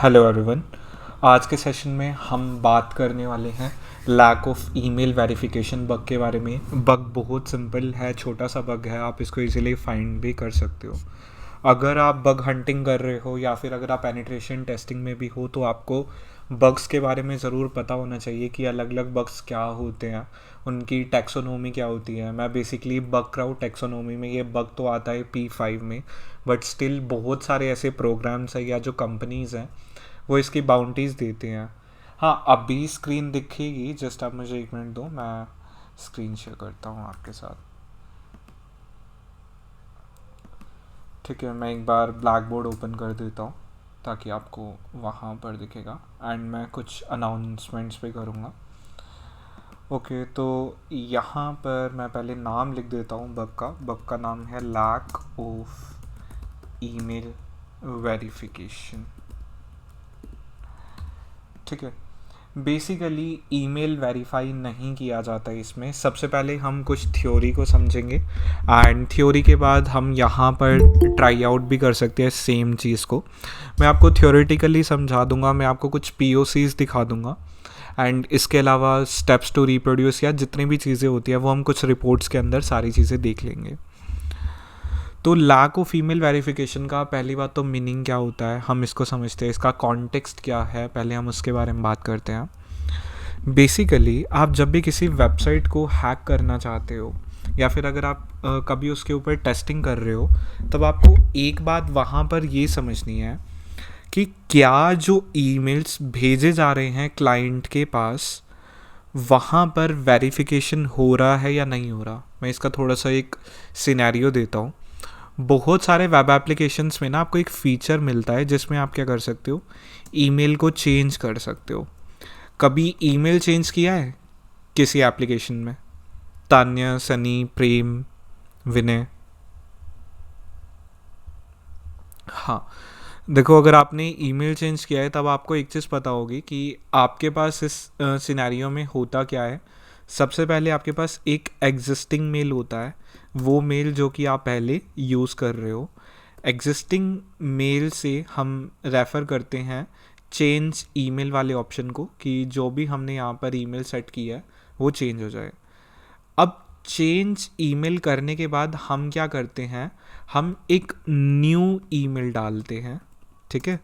Hello everyone. आज के session में हम बात करने वाले हैं lack of email verification bug के बारे में। बग बहुत सिंपल है, छोटा सा बग है, आप इसको इजीली फाइंड भी कर सकते हो। अगर आप बग हंटिंग कर रहे हो या फिर अगर आप पेनिट्रेशन टेस्टिंग में भी हो तो आपको बग्स के बारे में ज़रूर पता होना चाहिए कि अलग अलग बग्स क्या होते हैं, उनकी टैक्सोनॉमी क्या होती है। मैं बेसिकली बग क्राउड टैक्सोनॉमी में, ये बग तो आता है P5 में, बट स्टिल बहुत सारे ऐसे प्रोग्राम्स हैं या जो कंपनीज़ हैं वो इसकी बाउंटीज़ देते हैं। हाँ, अभी स्क्रीन दिखेगी, जस्ट आप मुझे एक मिनट दो, मैं स्क्रीन शेयर करता हूँ आपके साथ। ठीक है, मैं एक बार ब्लैक बोर्ड ओपन कर देता हूँ ताकि आपको वहाँ पर दिखेगा एंड मैं कुछ अनाउंसमेंट्स भी करूँगा। ओके, तो यहाँ पर मैं पहले नाम लिख देता हूँ बग का नाम है लैक ऑफ ईमेल वेरिफिकेशन। ठीक है, बेसिकली ईमेल वेरीफाई नहीं किया जाता है इसमें। सबसे पहले हम कुछ थ्योरी को समझेंगे एंड थ्योरी के बाद हम यहाँ पर ट्राई आउट भी कर सकते हैं सेम चीज़ को। मैं आपको थ्योरेटिकली समझा दूंगा, मैं आपको कुछ POCs दिखा दूंगा एंड इसके अलावा स्टेप्स टू रिप्रोड्यूस या जितनी भी चीज़ें होती है वो हम कुछ रिपोर्ट्स के अंदर सारी चीज़ें देख लेंगे। तो लैक ऑफ ईमेल वेरिफिकेशन का पहली बात तो मीनिंग क्या होता है हम इसको समझते हैं, इसका कॉन्टेक्स्ट क्या है पहले हम उसके बारे में बात करते हैं। बेसिकली आप जब भी किसी वेबसाइट को हैक करना चाहते हो या फिर अगर आप कभी उसके ऊपर टेस्टिंग कर रहे हो तब आपको एक बात वहाँ पर ये समझनी है कि क्या जो ईमेल्स भेजे जा रहे हैं क्लाइंट के पास वहाँ पर वेरिफिकेशन हो रहा है या नहीं हो रहा। मैं इसका थोड़ा सा एक सिनेरियो देता हूँ। बहुत सारे वेब एप्लीकेशंस में ना आपको एक फ़ीचर मिलता है जिसमें आप क्या कर सकते हो, ईमेल को चेंज कर सकते हो। कभी ईमेल चेंज किया है किसी एप्लीकेशन में? तान्या, सनी, प्रेम, विनय? हाँ, देखो, अगर आपने ईमेल चेंज किया है तब आपको एक चीज़ पता होगी कि आपके पास इस सिनेरियो में होता क्या है। सबसे पहले आपके पास एक एग्जिस्टिंग मेल होता है, वो मेल जो कि आप पहले यूज़ कर रहे हो। एग्जिस्टिंग मेल से हम रेफ़र करते हैं चेंज ईमेल वाले ऑप्शन को कि जो भी हमने यहाँ पर ईमेल सेट किया है वो चेंज हो जाए। अब चेंज ईमेल करने के बाद हम क्या करते हैं, हम एक न्यू ईमेल डालते हैं। ठीक है,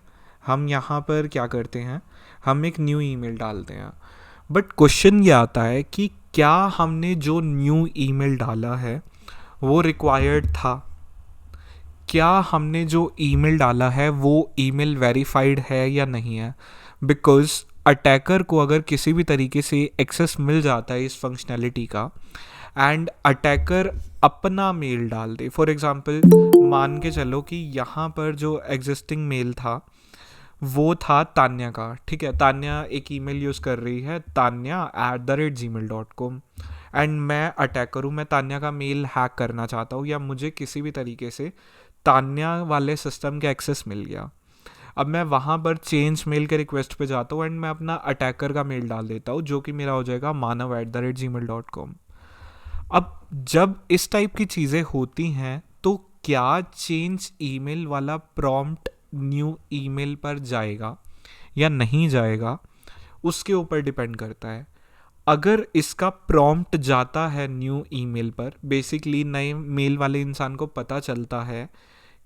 हम यहाँ पर क्या करते हैं, हम एक न्यू ईमेल डालते हैं। बट क्वेश्चन ये आता है कि क्या हमने जो न्यू ईमेल डाला है वो रिक्वायर्ड था? क्या हमने जो ईमेल डाला है वो ईमेल वेरीफाइड है या नहीं है? बिकॉज अटैकर को अगर किसी भी तरीके से एक्सेस मिल जाता है इस फंक्शनैलिटी का एंड अटैकर अपना मेल डाल दे, फॉर एग्ज़ाम्पल मान के चलो कि यहाँ पर जो एग्जिस्टिंग मेल था वो था तान्या का। ठीक है, तान्या एक ईमेल यूज़ कर रही है, tanya@gmail.com, एंड मैं अटैकर हूँ, मैं तान्या का मेल हैक करना चाहता हूँ या मुझे किसी भी तरीके से तान्या वाले सिस्टम के एक्सेस मिल गया। अब मैं वहाँ पर चेंज मेल के रिक्वेस्ट पे जाता हूँ एंड मैं अपना अटैकर का मेल डाल देता हूँ जो कि मेरा हो जाएगा manav@gmail.com। अब जब इस टाइप की चीज़ें होती हैं तो क्या चेंज ईमेल वाला प्रॉम्प्ट न्यू ईमेल पर जाएगा या नहीं जाएगा, उसके ऊपर डिपेंड करता है। अगर इसका प्रॉम्प्ट जाता है न्यू ईमेल पर, बेसिकली नए मेल वाले इंसान को पता चलता है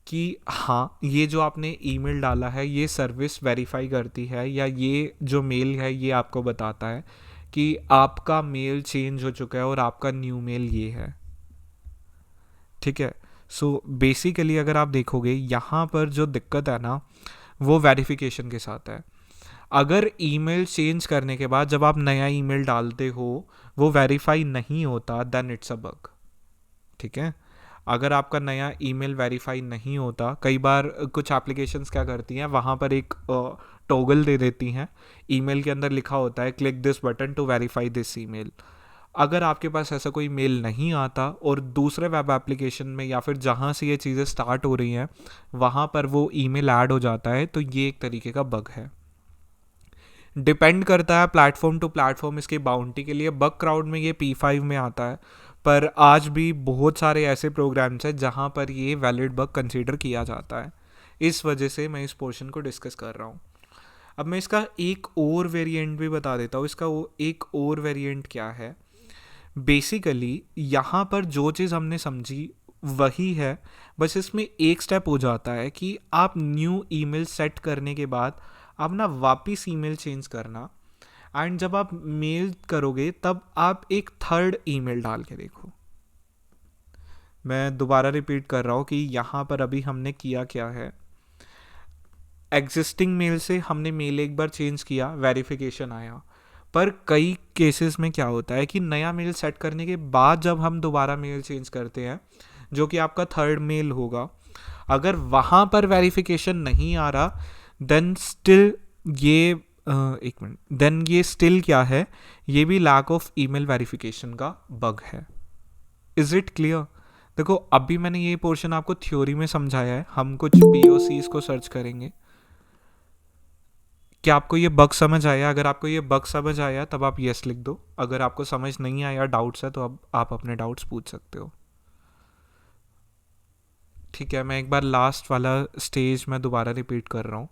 कि हाँ, ये जो आपने ईमेल डाला है ये सर्विस वेरीफाई करती है या ये जो मेल है ये आपको बताता है कि आपका मेल चेंज हो चुका है और आपका न्यू मेल ये है। ठीक है, सो बेसिकली अगर आप देखोगे यहाँ पर जो दिक्कत है ना वो वेरिफिकेशन के साथ है। अगर ईमेल चेंज करने के बाद जब आप नया ईमेल डालते हो वो वेरीफाई नहीं होता, देन इट्स अ बग। ठीक है, अगर आपका नया ईमेल वेरीफाई नहीं होता, कई बार कुछ एप्लीकेशंस क्या करती हैं वहाँ पर एक टॉगल दे देती हैं, ईमेल के अंदर लिखा होता है click this button to verify this email. अगर आपके पास ऐसा कोई मेल नहीं आता और दूसरे वेब एप्लीकेशन में या फिर जहाँ से ये चीज़ें स्टार्ट हो रही हैं वहाँ पर वो ईमेल ऐड हो जाता है, तो ये एक तरीके का बग है। डिपेंड करता है प्लेटफॉर्म टू प्लेटफॉर्म इसकी बाउंटी के लिए। बग क्राउड में ये P5 में आता है, पर आज भी बहुत सारे ऐसे प्रोग्राम्स हैं जहाँ पर ये वैलिड बग कंसीडर किया जाता है। इस वजह से मैं इस पोर्शन को डिस्कस कर रहा हूँ। अब मैं इसका एक और वेरिएंट भी बता देता हूँ। इसका वो एक और वेरिएंट क्या है, बेसिकली यहाँ पर जो चीज़ हमने समझी वही है, बस इसमें एक स्टेप हो जाता है कि आप न्यू ईमेल सेट करने के बाद आप ना वापस ईमेल चेंज करना, एंड जब आप मेल करोगे तब आप एक थर्ड ईमेल डाल के देखो। मैं दोबारा रिपीट कर रहा हूँ कि यहाँ पर अभी हमने किया क्या है, एग्जिस्टिंग मेल से हमने मेल एक बार चेंज किया, वेरिफिकेशन आया, पर कई केसेस में क्या होता है कि नया मेल सेट करने के बाद जब हम दोबारा मेल चेंज करते हैं, जो कि आपका थर्ड मेल होगा, अगर वहाँ पर वेरिफिकेशन नहीं आ रहा, देन स्टिल ये एक मिनट, देन ये स्टिल क्या है, ये भी लैक ऑफ ईमेल वेरिफिकेशन का बग है। Is it clear? देखो अभी मैंने ये पोर्शन आपको थ्योरी में समझाया है, हम कुछ POCs को सर्च करेंगे। क्या आपको ये बग समझ आया? अगर आपको ये बग समझ आया तब आप यस लिख दो, अगर आपको समझ नहीं आया, डाउट्स है, तो अब आप अपने डाउट्स पूछ सकते हो। ठीक है, मैं एक बार लास्ट वाला स्टेज में दोबारा रिपीट कर रहा हूँ।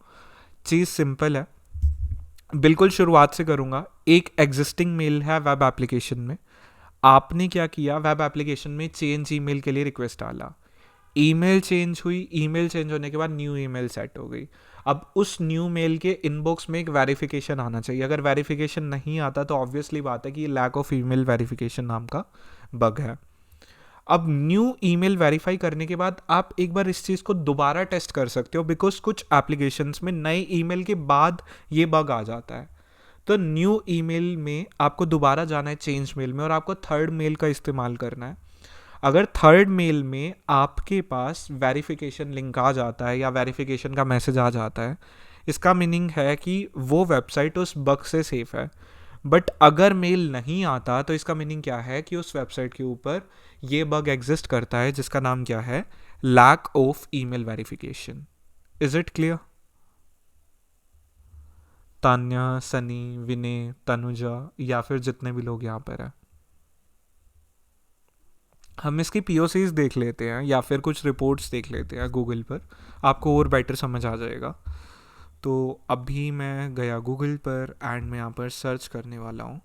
चीज़ सिंपल है, बिल्कुल शुरुआत से करूँगा। एक एग्जिस्टिंग मेल है वेब एप्लीकेशन में, आपने क्या किया, वेब एप्लीकेशन में चेंज ईमेल के लिए रिक्वेस्ट डाला, ईमेल चेंज हुई, ईमेल चेंज होने के बाद न्यू ईमेल सेट हो गई। अब उस न्यू मेल के इनबॉक्स में एक वेरिफिकेशन आना चाहिए, अगर वेरिफिकेशन नहीं आता तो ऑब्वियसली बात है कि लैक ऑफ ईमेल वेरिफिकेशन नाम का बग है। अब न्यू ईमेल वेरीफाई करने के बाद आप एक बार इस चीज़ को दोबारा टेस्ट कर सकते हो, बिकॉज कुछ एप्लीकेशंस में नए ईमेल के बाद ये बग आ जाता है। तो न्यू ईमेल में आपको दोबारा जाना है चेंज मेल में, और आपको थर्ड मेल का इस्तेमाल करना है। अगर थर्ड मेल में आपके पास वेरिफिकेशन लिंक आ जाता है या वेरिफिकेशन का मैसेज आ जाता है, इसका मीनिंग है कि वो वेबसाइट उस बग से सेफ है। बट अगर मेल नहीं आता तो इसका मीनिंग क्या है कि उस वेबसाइट के ऊपर ये बग एग्जिस्ट करता है, जिसका नाम क्या है, lack of email verification. Is it clear? Tanya, Sunny, Vinay, Tanuja, या फिर जितने भी लोग यहाँ पर हैं, हम इसकी POCs देख लेते हैं या फिर कुछ रिपोर्ट्स देख लेते हैं गूगल पर, आपको और बेटर समझ आ जाएगा। तो अभी मैं गया गूगल पर एंड मैं यहाँ पर सर्च करने वाला हूँ।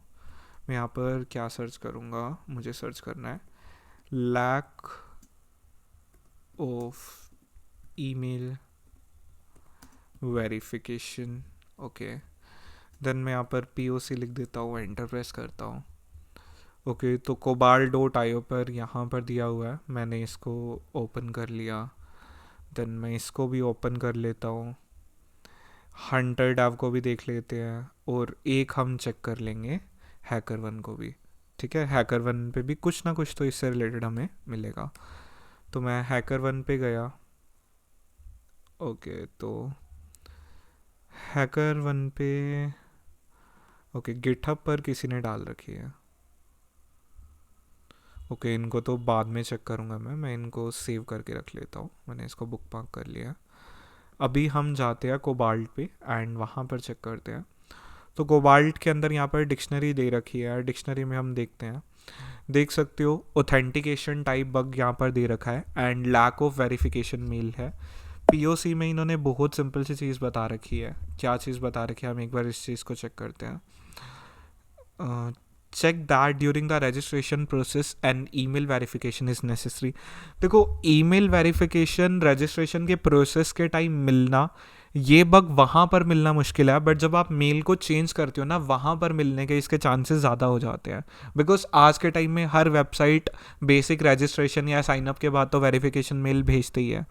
मैं यहाँ पर क्या सर्च करूँगा, मुझे सर्च करना है lack of email verification. Okay, then मैं यहाँ पर POC लिख देता हूँ, एंटर प्रेस करता हूँ। ओके, तो cobalt.io पर यहाँ पर दिया हुआ है, मैंने इसको ओपन कर लिया। देन मैं इसको भी ओपन कर लेता हूँ, हंटर डैव को भी देख लेते हैं, और एक हम चेक कर लेंगे HackerOne को भी। ठीक है, HackerOne पे भी कुछ ना कुछ तो इससे रिलेटेड हमें मिलेगा। तो मैं HackerOne पे गया। ओके, तो HackerOne पे, ओके, गिटहब पर किसी ने डाल रखी है। ओके, इनको तो बाद में चेक करूँगा मैं इनको सेव करके रख लेता हूँ, मैंने इसको बुक मार्क कर लिया। अभी हम जाते हैं कोबाल्ट पे एंड वहाँ पर चेक करते हैं। तो कोबाल्ट के अंदर यहाँ पर डिक्शनरी दे रखी है, डिक्शनरी में हम देखते हैं, देख सकते हो ऑथेंटिकेशन टाइप बग यहाँ पर दे रखा है and lack of verification mail है। POC में इन्होंने बहुत सिंपल सी चीज़ बता रखी है। क्या चीज़ बता रखी है, हम एक बार इस चीज़ को चेक करते हैं। Check that during the registration process and email verification is necessary. देखो, ईमेल वेरिफिकेशन रजिस्ट्रेशन के प्रोसेस के टाइम मिलना, ये बग वहाँ पर मिलना मुश्किल है, बट जब आप मेल को चेंज करते हो ना, वहाँ पर मिलने के इसके चांसेस ज़्यादा हो जाते हैं। बिकॉज आज के टाइम में हर वेबसाइट बेसिक रजिस्ट्रेशन या साइनअप के बाद तो वेरिफिकेशन मेल भेजती ही है,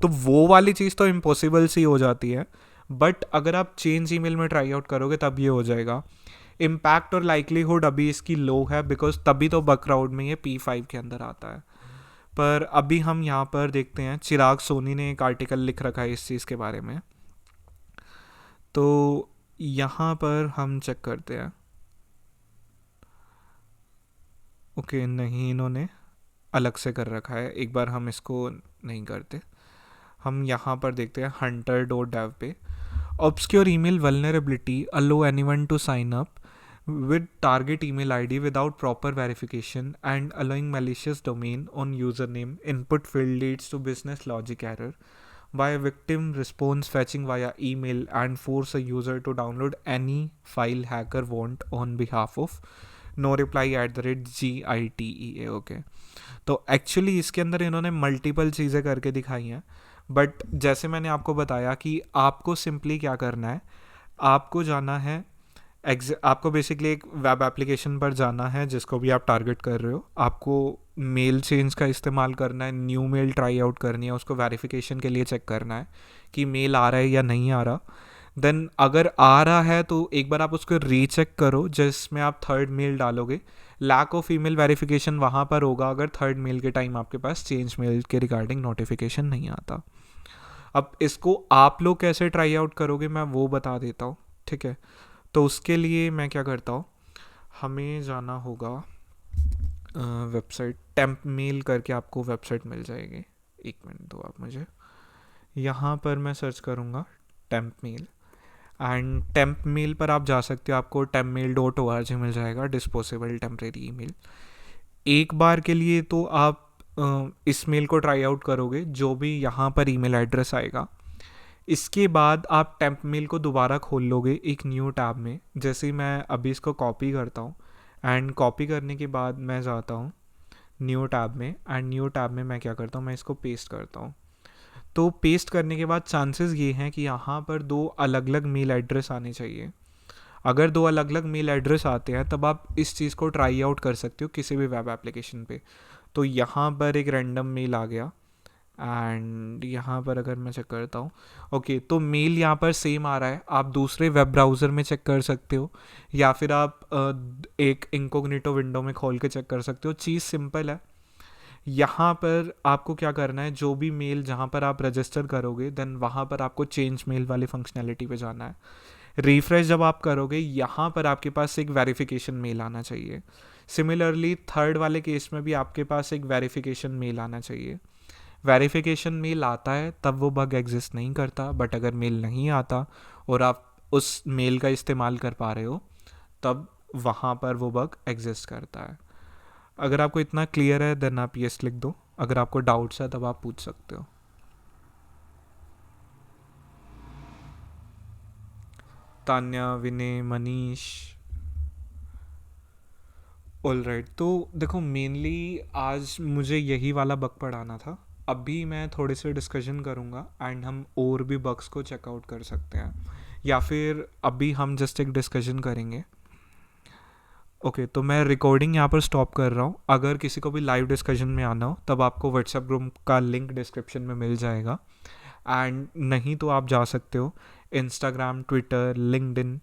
तो वो वाली चीज़ तो इम्पॉसिबल सी हो जाती है। बट अगर आप चेंज ईमेल में ट्राई आउट करोगे तब ये हो जाएगा। इम्पैक्ट और लाइकलीहुड अभी इसकी लो है, बिकॉज तभी तो बग क्राउड में ये P5 के अंदर आता है। पर अभी हम यहाँ पर देखते हैं, चिराग सोनी ने एक आर्टिकल लिख रखा है इस चीज़ के बारे में, तो यहाँ पर हम चेक करते हैं। ओके, नहीं, इन्होंने अलग से कर रखा है, एक बार हम इसको नहीं करते। हम यहाँ पर देखते हैं hunter.dev पे, obscure email vulnerability allow anyone to sign up with target email ID without proper verification and allowing malicious domain on username input field leads to business logic error. by victim response fetching via email and force a user to download any file hacker want on behalf of no reply @GITEA। Okay, तो actually इसके अंदर इन्होंने multiple चीज़ें करके दिखाई हैं, but जैसे मैंने आपको बताया कि आपको सिंपली क्या करना है, आपको जाना है आपको बेसिकली एक वेब एप्लीकेशन पर जाना है जिसको भी आप टारगेट कर रहे हो, आपको मेल चेंज का इस्तेमाल करना है, न्यू मेल ट्राई आउट करनी है, उसको वेरिफिकेशन के लिए चेक करना है कि मेल आ रहा है या नहीं आ रहा। देन अगर आ रहा है तो एक बार आप उसको रीचेक करो जिसमें आप थर्ड मेल डालोगे। लैक ऑफ ईमेल वेरिफिकेशन वहाँ पर होगा अगर थर्ड मेल के टाइम आपके पास चेंज मेल के रिगार्डिंग नोटिफिकेशन नहीं आता। अब इसको आप लोग कैसे ट्राई आउट करोगे मैं वो बता देता हूँ, ठीक है। तो उसके लिए मैं क्या करता हूँ, हमें जाना होगा वेबसाइट, टेम्प मेल करके आपको वेबसाइट मिल जाएगी। एक मिनट दो आप मुझे, यहाँ पर मैं सर्च करूँगा temp mail, and temp mail पर आप जा सकते हो, आपको tempmail.org मिल जाएगा, डिस्पोजेबल टेम्परेरी ईमेल। एक बार के लिए तो आप इस मेल को ट्राई आउट करोगे, जो भी यहाँ पर ईमेल एड्रेस आएगा। इसके बाद आप टेम्प मेल को दोबारा खोल लोगे एक न्यू टैब में। जैसे मैं अभी इसको कॉपी करता हूँ, एंड कॉपी करने के बाद मैं जाता हूँ न्यू टैब में, एंड न्यू टैब में मैं क्या करता हूँ, मैं इसको पेस्ट करता हूँ। तो पेस्ट करने के बाद चांसेस ये हैं कि यहाँ पर दो अलग अलग मेल एड्रेस आने चाहिए। अगर दो अलग अलग मेल एड्रेस आते हैं तब आप इस चीज़ को ट्राई आउट कर सकते हो किसी भी वेब एप्लीकेशन पे। तो यहाँ पर एक रैंडम मेल आ गया, एंड यहाँ पर अगर मैं चेक करता हूँ, ओके, तो मेल यहाँ पर सेम आ रहा है। आप दूसरे वेब ब्राउज़र में चेक कर सकते हो, या फिर आप एक इनकॉग्निटो विंडो में खोल के चेक कर सकते हो। चीज़ सिंपल है। यहाँ पर आपको क्या करना है, जो भी मेल जहाँ पर आप रजिस्टर करोगे देन वहाँ पर आपको चेंज मेल वाली फंक्शनैलिटी पे जाना है। रिफ्रेश जब आप करोगे यहाँ पर आपके पास एक वेरिफिकेशन मेल आना चाहिए। सिमिलरली थर्ड वाले केस में भी आपके पास एक वेरिफिकेशन मेल आना चाहिए। वेरिफिकेशन मेल आता है तब वो बग एग्जिस्ट नहीं करता, बट अगर मेल नहीं आता और आप उस मेल का इस्तेमाल कर पा रहे हो तब वहाँ पर वो बग एग्जिस्ट करता है। अगर आपको इतना क्लियर है देन आप यस लिख दो, अगर आपको डाउट्स है तब आप पूछ सकते हो। तान्या, विनय, मनीष, ऑल राइट। तो देखो मेनली आज मुझे यही वाला बग पढ़ाना था। अभी मैं थोड़े से डिस्कशन करूँगा एंड हम और भी बग्स को चेकआउट कर सकते हैं, या फिर अभी हम जस्ट एक डिस्कशन करेंगे। ओके, तो मैं रिकॉर्डिंग यहाँ पर स्टॉप कर रहा हूँ। अगर किसी को भी लाइव डिस्कशन में आना हो तब आपको व्हाट्सएप ग्रुप का लिंक डिस्क्रिप्शन में मिल जाएगा, एंड नहीं तो आप जा सकते हो इंस्टाग्राम, ट्विटर, लिंक्डइन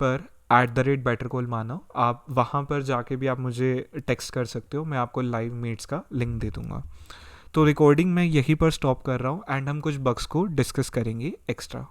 पर @bettercallmanav। आप वहाँ पर जाके भी आप मुझे टेक्स्ट कर सकते हो, मैं आपको लाइव मीट्स का लिंक दे दूँगा। तो रिकॉर्डिंग मैं यहीं पर स्टॉप कर रहा हूँ एंड हम कुछ बग्स को डिस्कस करेंगे एक्स्ट्रा।